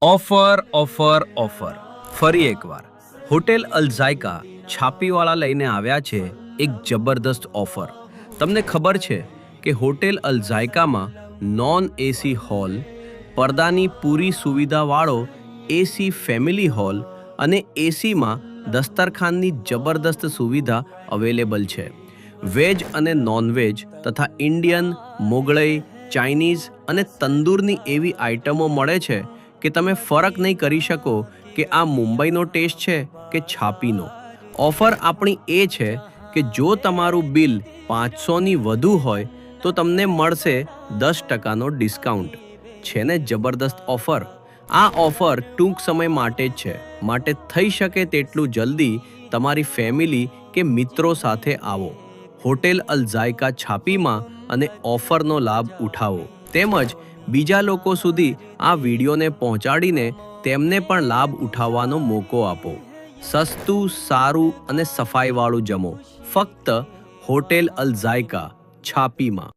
Offer offer offer ફરી એકવાર hotel અલઝાયકા છાપીવાળા લઈને આવ્યા છે એક જબરદસ્ત ઓફર. તમને ખબર છે કે હોટેલ અલઝાયકામાં નોન એસી હોલ, પડદાની પૂરી સુવિધાવાળો એસી ફેમિલી હોલ અને એસીમાં દસ્તરખાનની જબરદસ્ત સુવિધા અવેલેબલ છે. વેજ અને નોનવેજ તથા ઇન્ડિયન, મોગળઈ, ચાઇનીઝ અને તંદૂરની એવી આઇટમો મળે છે કે તમે ફરક નહીં કરી શકો કે આ મુંબઈનો ટેસ્ટ છે કે છાપીનો. ઓફર આપણી એ છે કે જો તમારું બિલ 500ની વધુ હોય તો તમને મળશે 10%નો ડિસ્કાઉન્ટ. છે ને જબરદસ્ત ઓફર? આ ઓફર ટૂંક સમય માટે જ છે, માટે થઈ શકે તેટલું જલ્દી તમારી ફેમિલી કે મિત્રો સાથે આવો હોટેલ અલઝાયકા છાપીમાં અને ઓફરનો લાભ ઉઠાવો. તેમજ બીજા લોકો સુધી આ વિડીયોને પહોંચાડીને તેમને પણ લાભ ઉઠાવવાનો મોકો આપો. સસ્તું, સારું અને સફાઈવાળું જમો ફક્ત હોટેલ અલઝાયકા છાપીમાં.